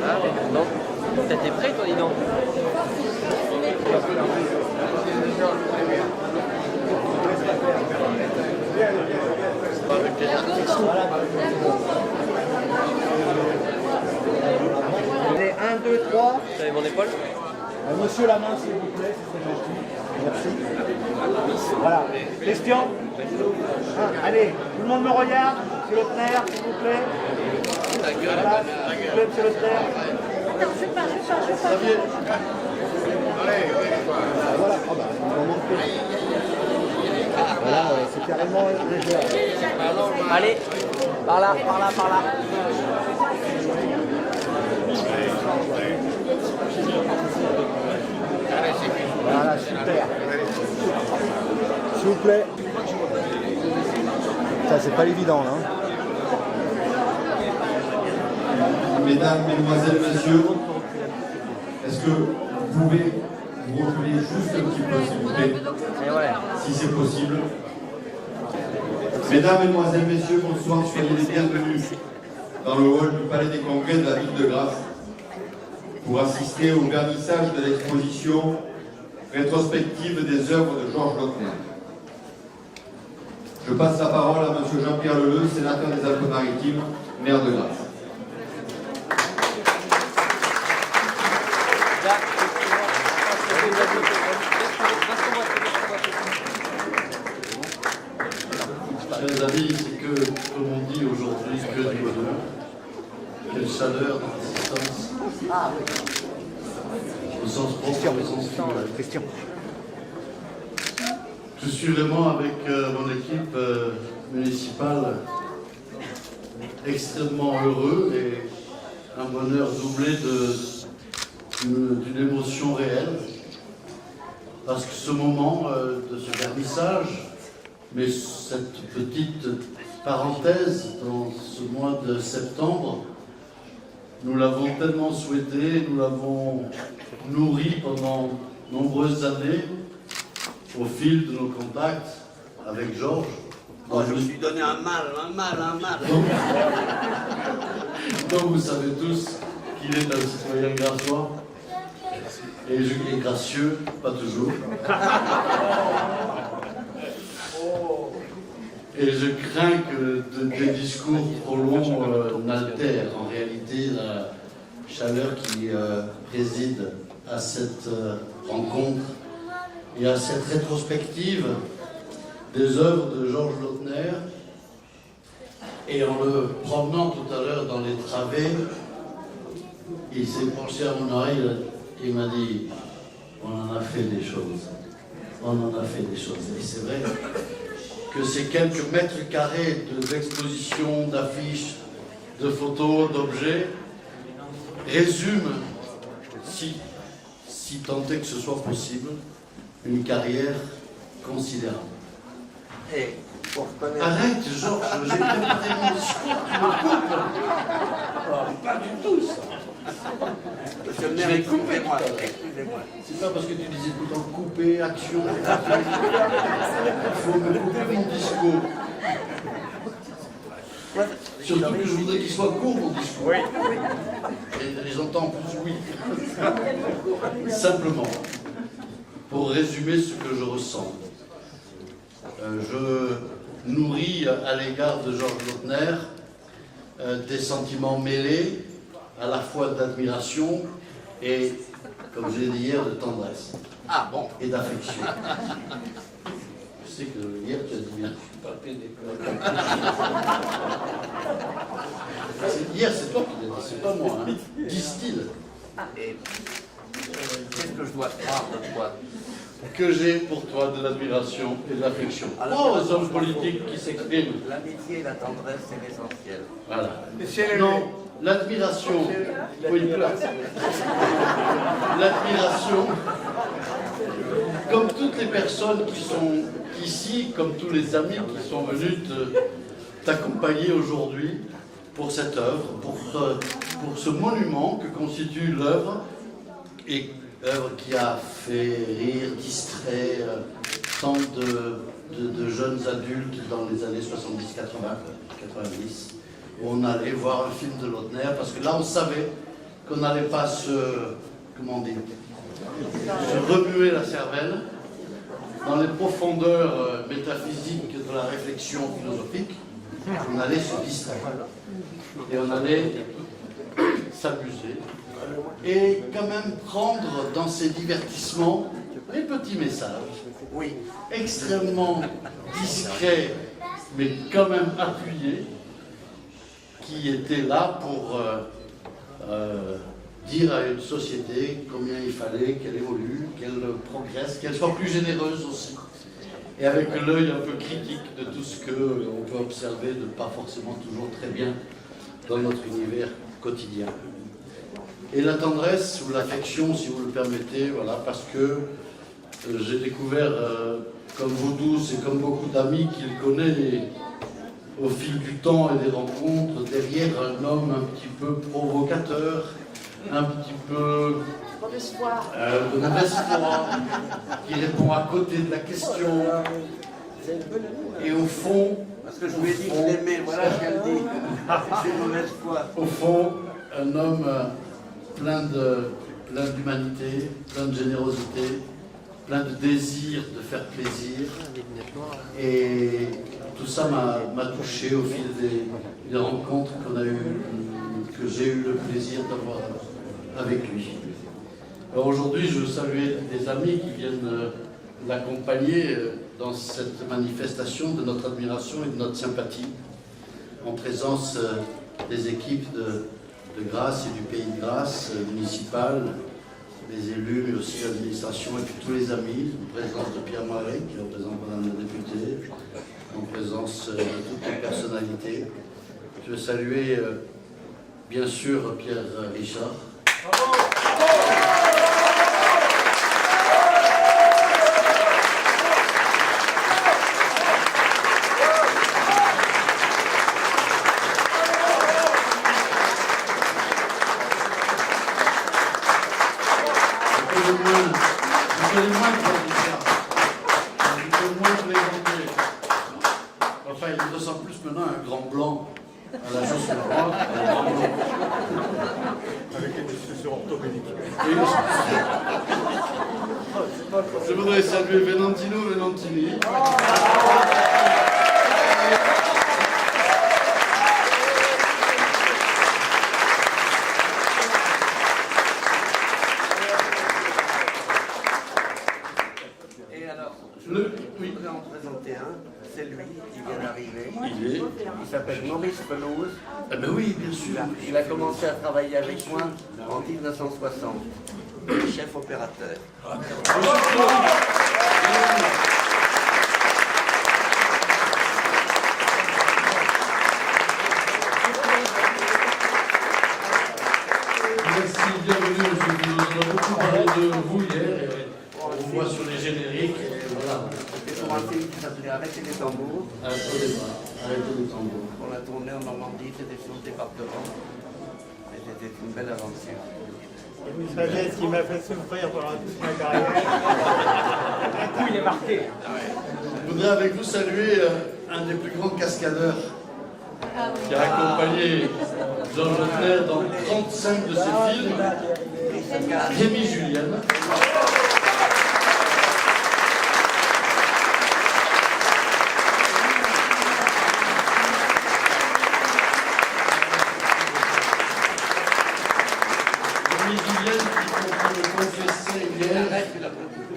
Ah, non. T'es prêt, toi, dis donc? Avec les artistes. Allez, 1, 2, 3. J'avais mon épaule. Monsieur la main, s'il vous plaît, c'est gentil. Merci. Voilà. Question. Allez, tout le monde me regarde. C'est le clair, s'il vous plaît. Voilà, s'il vous plaît, c'est le clair. Attends, je pars. Voilà, oh bah, on va monter. Voilà, ouais, c'est carrément léger. Allez, par là. Voilà, super. S'il vous plaît. Ça, c'est pas évident, là. Mesdames, Mesdemoiselles, Messieurs, est-ce que vous pouvez vous reculer juste un petit peu, s'il vous plaît, si c'est possible. Mesdames, Mesdemoiselles, Messieurs, bonsoir, soyez les bienvenus dans le hall du Palais des Congrès de la ville de Grasse pour assister au vernissage de l'exposition rétrospective des œuvres de Georges Lautner. Je passe la parole à M. Jean-Pierre Leleu, sénateur des Alpes-Maritimes, maire de Grasse. Chers amis, c'est que, comme on dit aujourd'hui, que du bonheur. Quelle chaleur d'assistance. Au sens propre et au sens figuré. Question. Je suis vraiment avec mon équipe municipale extrêmement heureux et un bonheur doublé d'une émotion réelle. Parce que ce moment de ce vernissage, mais cette petite parenthèse dans ce mois de septembre, nous l'avons tellement souhaité, nous l'avons nourri pendant nombreuses années au fil de nos contacts avec Georges. Oh, je me suis donné un mal. Donc vous savez tous qu'il est un citoyen grassois et gracieux, pas toujours. Et je crains que des discours trop longs n'altèrent en réalité la chaleur qui préside à cette rencontre et à cette rétrospective des œuvres de Georges Lautner. Et en le promenant tout à l'heure dans les travées, il s'est penché à mon oreille et il m'a dit « On en a fait des choses. On en a fait des choses. » Et c'est vrai que ces quelques mètres carrés d'exposition, d'affiches, de photos, d'objets résument, si tant est que ce soit possible, une carrière considérable. Et pour reconnaître... Arrête, Georges, j'ai préparé mon discours, tu me coupes. Pas du tout, ça. Monsieur le maire, excusez-moi. C'est pas parce que tu disais tout le temps couper, action. Il faut me couper mon discours. Surtout que je voudrais qu'il soit court, mon discours. Oui. Et les entends en plus, oui. Simplement, pour résumer ce que je ressens, je nourris à l'égard de Georges Lautner des sentiments mêlés, à la fois d'admiration et, comme je l'ai dit hier, de tendresse. Ah bon. Et d'affection. Je sais que hier tu as dit bien, je suis pas hier c'est toi qui l'as dit, c'est pas moi, hein. Disent-ils. Et qu'est-ce que je dois croire de toi? Que j'ai pour toi de l'admiration et de l'affection. Oh, aux hommes politiques qui s'expriment. L'amitié et la tendresse, c'est l'essentiel. Voilà. Non, l'admiration. Oui, l'admiration, comme toutes les personnes qui sont ici, comme tous les amis qui sont venus t'accompagner aujourd'hui pour cette œuvre, pour ce monument que constitue l'œuvre, et œuvre qui a fait rire, distrait tant de jeunes adultes dans les années 70, 80, 90, où on allait voir un film de Lautner, parce que là on savait qu'on n'allait pas se remuer la cervelle dans les profondeurs métaphysiques de la réflexion philosophique. On allait se distraire et on allait s'amuser et quand même prendre dans ces divertissements les petits messages, oui, extrêmement discrets mais quand même appuyés, qui étaient là pour dire à une société combien il fallait qu'elle évolue, qu'elle progresse, qu'elle soit plus généreuse aussi. Et avec l'œil un peu critique de tout ce qu'on peut observer de pas forcément toujours très bien dans notre univers quotidien. Et la tendresse ou l'affection, si vous le permettez, voilà, parce que j'ai découvert, comme vous tous et comme beaucoup d'amis qu'il connaît au fil du temps et des rencontres, derrière un homme un petit peu provocateur, un petit peu de mauvaise foi, qui répond à côté de la question. Et au fond, Parce que je lui ai dit que je l'aimais, voilà ce qu'elle dit. C'est mauvaise foi. Au fond, un homme plein d'humanité, plein de générosité, plein de désir de faire plaisir. Et tout ça m'a touché au fil des rencontres que j'ai eu le plaisir d'avoir avec lui. Alors aujourd'hui, je salue des amis qui viennent l'accompagner dans cette manifestation de notre admiration et de notre sympathie, en présence des équipes de Grasse et du Pays de Grasse municipal, les élus, mais aussi l'administration et puis tous les amis, en présence de Pierre Moiré, qui représente Madame la députée, en présence de toutes les personnalités. Je veux saluer bien sûr Pierre Richard. Bravo. Enfin, il ressemble plus maintenant à un grand blanc à la chaussure droite. Avec une discussion orthopédique. Je voudrais saluer Venantino Venantini. Et alors, je Oui. voudrais en présenter un. C'est lui qui vient d'arriver. Il s'appelle Maurice Pelouse. Ah ben oui, bien sûr. Il a commencé à travailler avec moi en 1960. Chef opérateur. Merci, bienvenue, monsieur Pelouse. On a beaucoup parlé de vous hier. On vous voit sur les génériques. Et voilà. C'était pour un film qui s'appelait Arrêtez les tambours. Arrêtez les tambours. On l'a tourné en Normandie, c'était sur le département. Et c'était une belle aventure. Une sagesse qui m'a fait souffrir pendant toute ma carrière. Un coup, il est marqué. Je voudrais avec vous saluer un des plus grands cascadeurs qui a accompagné Georges Lautner dans 35 de ses films, Rémi Julienne.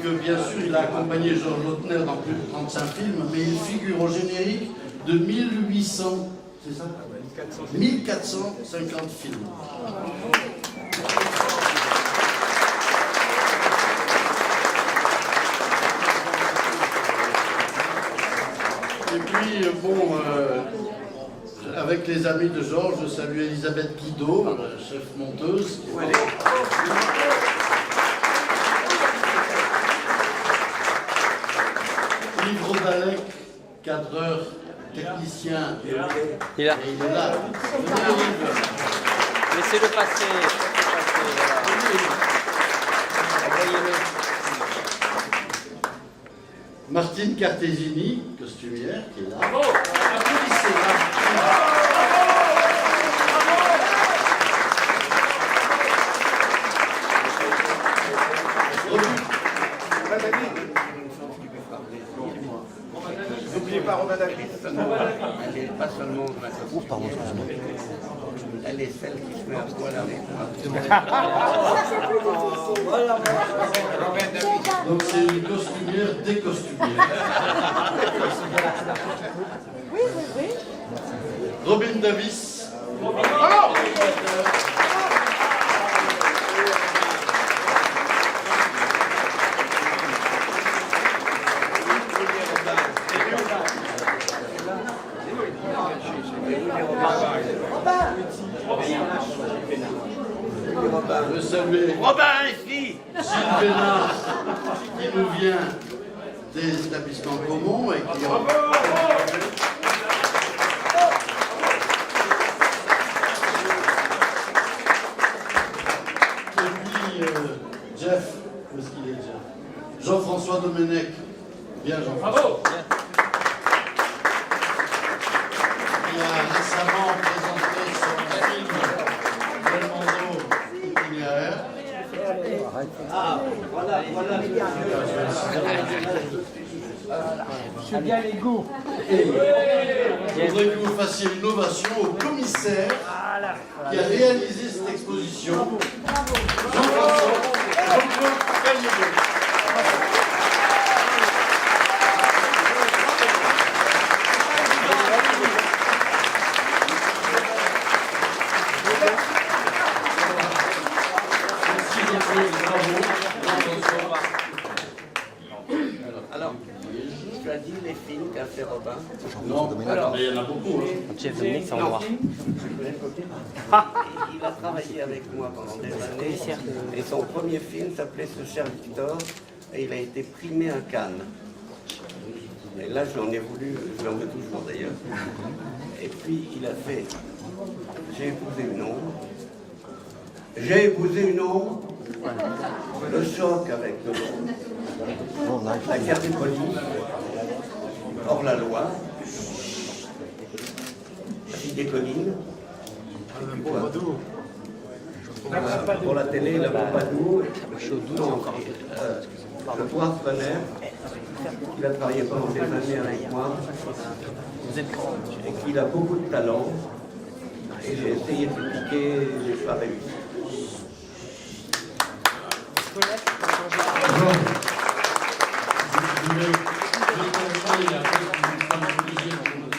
Que bien sûr il a accompagné Georges Lautner dans plus de 35 films, mais il figure au générique de 1800, c'est ça 1450 films. Et puis, bon, avec les amis de Georges, je salue Elisabeth Guido, chef monteuse. Yves Rodalec, cadreur, technicien. Il est là. Et il est là. Venez, Yves. Laissez-le passer. Envoyez-le. Martine Cartesini, costumière, qui est là. Bravo. Applaudissez-la. Elle n'est pas seulement ma costumière, elle est celle qui se met à poil avec moi. Donc c'est une costumière décostumière. Robin Davis. Je veux saluer Robin, ici! Gilles Bénard, qui nous vient des établissements communs et qui Et puis Jeff, où est-ce qu'il est Jeff? Jean-François Domenech. Bien Jean-François. Il a récemment présenté son film Belmondo Itinéraire. Monsieur bien les goûts. Je voudrais que vous fassiez une ovation au commissaire qui a réalisé cette exposition, Jean-François Calliero. Alors, tu as dit les films qu'a fait Robin. Non, mais il y en a beaucoup. Jeff Dominique, c'est en noir. Il a travaillé avec moi pendant des années. Et son premier film s'appelait Ce cher Victor. Et il a été primé à Cannes. Et là, j'en ai voulu, je l'en veux toujours d'ailleurs. Et puis, il a fait J'ai épousé une ombre. J'ai épousé une ombre. Le choc avec de l'ombre. La guerre des polices. Hors la loi. La fille des collines. Et puis quoi pour la télé, la Pompadour. Le Poissonnet. Il a travaillé pendant des années avec moi. Et qu'il a beaucoup de talent. Et j'ai essayé de piquer, j'ai pas réussi.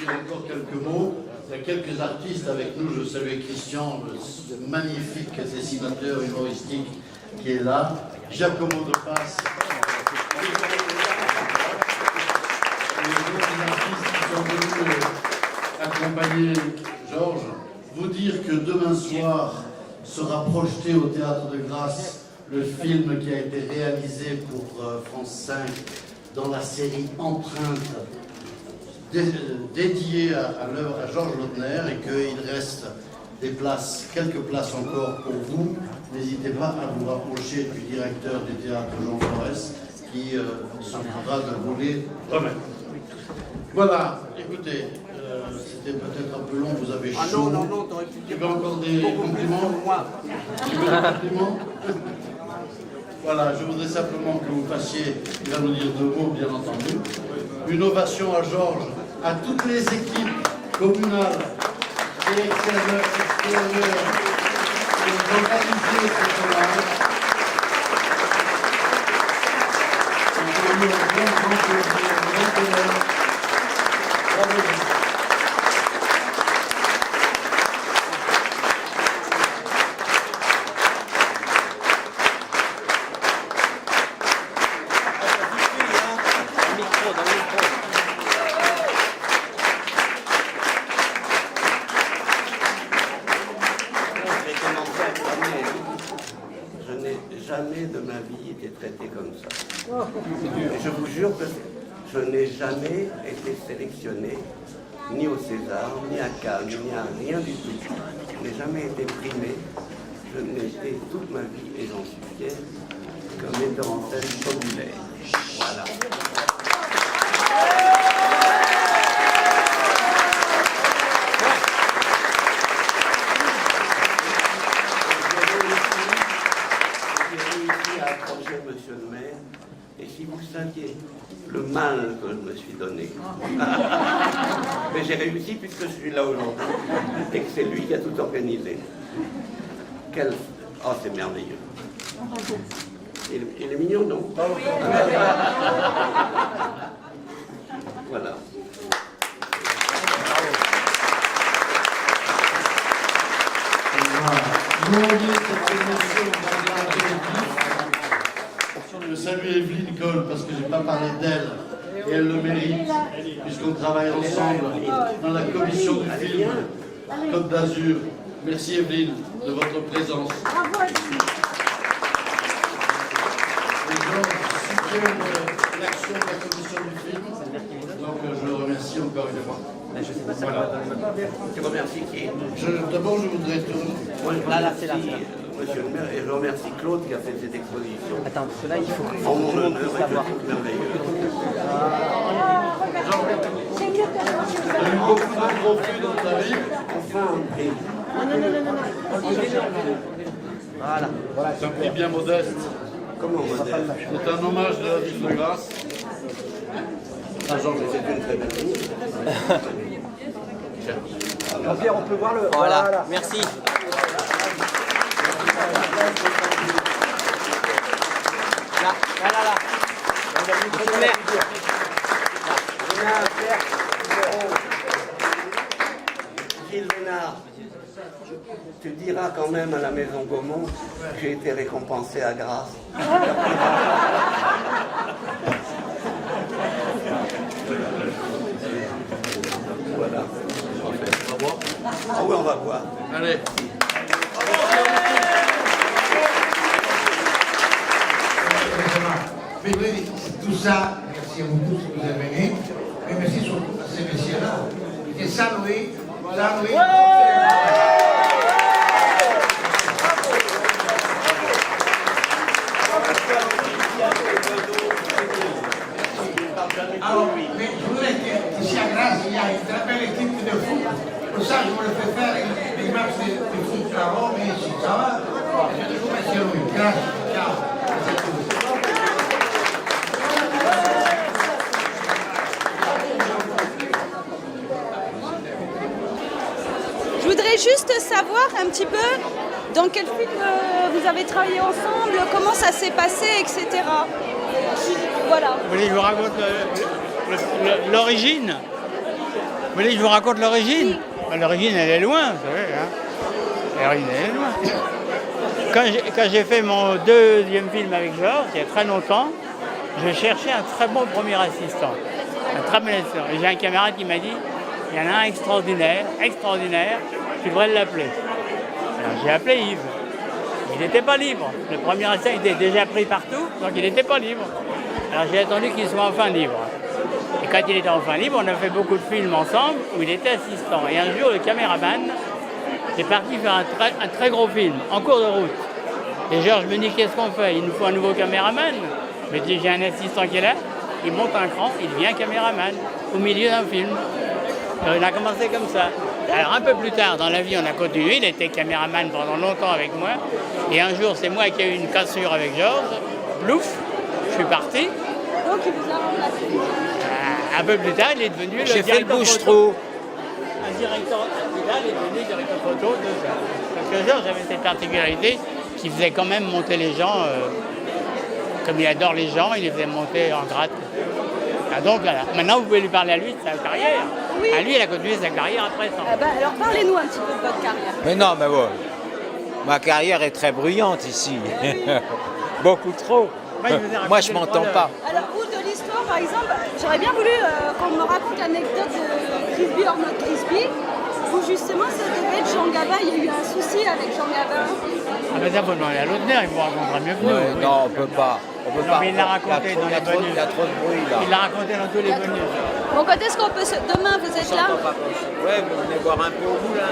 Encore quelques mots. Il y a quelques artistes avec nous. Je salue Christian, le magnifique dessinateur humoristique qui est là. Giacomo de Passe. Et les autres artistes qui sont venus accompagner Georges. Vous dire que demain soir sera projeté au Théâtre de Grasse le film qui a été réalisé pour France 5 dans la série Empreinte, dédiée à l'œuvre à Georges Lautner, et qu'il reste des places, quelques places encore pour vous. N'hésitez pas à vous rapprocher du directeur du théâtre Jean Forest qui s'occupera de voler remettre. Voilà, écoutez, c'était peut-être un peu long, vous avez chaud. Ah non, non, non, t'aurais pu Tu dire veux encore des compliments? Tu veux des compliments? Voilà, je voudrais simplement que vous fassiez, il va nous dire deux mots, bien entendu. Une ovation à Georges, à toutes les équipes communales et extérieures qui ont organisé ce tournage. Nous avons eu un grand plaisir, un grand honneur. Bravo. Jamais de ma vie été traité comme ça. Et je vous jure que je n'ai jamais été sélectionné, ni au César, ni à Cannes, ni à rien du tout. Je n'ai jamais été primé. Je n'ai été toute ma vie, et j'en suis fier, comme metteur en scène populaire. Voilà. J'ai réussi à approcher Monsieur le maire, et Et si vous saviez le mal que je me suis donné. Mais j'ai réussi puisque je suis là aujourd'hui et que c'est lui qui a tout organisé. Quel... Oh, c'est merveilleux. Il est mignon, non? Voilà. Je salue Evelyne Cole parce que je n'ai pas parlé d'elle et elle le mérite puisqu'on travaille ensemble dans la commission du film Côte d'Azur. Merci Evelyne de votre présence. Les gens soutiennent l'action de la commission du film, donc je le remercie encore une fois. Voilà. Tu remercies qui? D'abord je voudrais te... Moi, je remercie Monsieur le maire et je remercie Claude qui a fait cette exposition. Attends, parce que là, il faut que En mon honneur, et savoir. je trouve merveilleux. Tu as eu beaucoup de profits dans ta vie. Enfin, et Voilà. C'est un prix bien modeste. comment on va dire? C'est un hommage de la ville de Grasse. C'est une très belle famille. Jean-Pierre, on peut voir le... Voilà, merci. Là. Monsieur le maire. Gilles Bénard, tu diras quand même à la maison Gaumont que j'ai été récompensé à Grasse. Voilà. On va voir. Ah oui, on va voir. Allez. Mais oui, tout ça, merci à vous tous que vous avez venu, mais merci surtout à ces messieurs-là. Et saluer. Alors, mais je voudrais dire qu'ici à Grasse, il y a une très belle équipe de foot. Pour ça, je voulais faire des matchs de foot là-bas, mais ici, ça va. Je vous remercie, Louis. Grazie. Ciao. Merci à tous. Je voudrais juste savoir un petit peu dans quel film vous avez travaillé ensemble, comment ça s'est passé, etc. Voilà. Vous voulez que je vous raconte l'origine? Vous voulez que je vous raconte l'origine? Oui. Ben, l'origine, elle est loin, vous savez. Hein. L'origine, elle est loin. Quand j'ai fait mon deuxième film avec Georges, il y a très longtemps, je cherchais un très bon premier assistant. Un très bon assistant. Et j'ai un camarade qui m'a dit, il y en a un extraordinaire, tu devrais l'appeler. Alors j'ai appelé Yves. Il n'était pas libre. Le premier assistant était déjà pris partout, donc il n'était pas libre. Alors j'ai attendu qu'il soit enfin libre. Et quand il était enfin libre, on a fait beaucoup de films ensemble où il était assistant. Et un jour, le caméraman est parti faire un très gros film, en cours de route. Et Georges me dit, qu'est-ce qu'on fait? Il nous faut un nouveau caméraman. Mais je dis, j'ai un assistant qui est là, il monte un cran, il devient caméraman, au milieu d'un film. Alors, il a commencé comme ça. Alors un peu plus tard dans la vie, on a continué, il était caméraman pendant longtemps avec moi. Et un jour, c'est moi qui ai eu une cassure avec Georges. Plouf, je suis parti. Donc il vous a remplacé. Un peu plus tard, il est devenu le J'ai fait le directeur bouche-trou. Un directeur, plus tard, il est devenu directeur photo de ça. Parce que Georges avait cette particularité qui faisait quand même monter les gens, comme il adore les gens, il les faisait monter en grade. Ah, donc voilà. Maintenant, vous pouvez lui parler à lui de sa carrière. Oui. À lui, il a continué sa carrière après ça. Alors parlez-nous un petit peu de votre carrière. Mais non, mais bon, ma carrière est très bruyante ici. Beaucoup trop. Moi, je m'entends pas. Alors, ou de l'histoire, par exemple, j'aurais bien voulu qu'on me raconte l'anecdote de Crispy or not Crispy, où justement, ça devait être Jean Gabin, il y a eu un souci avec Jean Gabin. Ah ben ça, faut demander à l'auteur, il vous racontera mieux que nous. Ouais, non, on peut pas. On peut Non, pas. mais il l'a raconté dans les bonus. Il y a trop de bruit là. Il l'a raconté dans tous les bonus. Bon, quand est-ce qu'on peut se... Demain, vous êtes là? Ouais, mais venez boire un peu au bout là.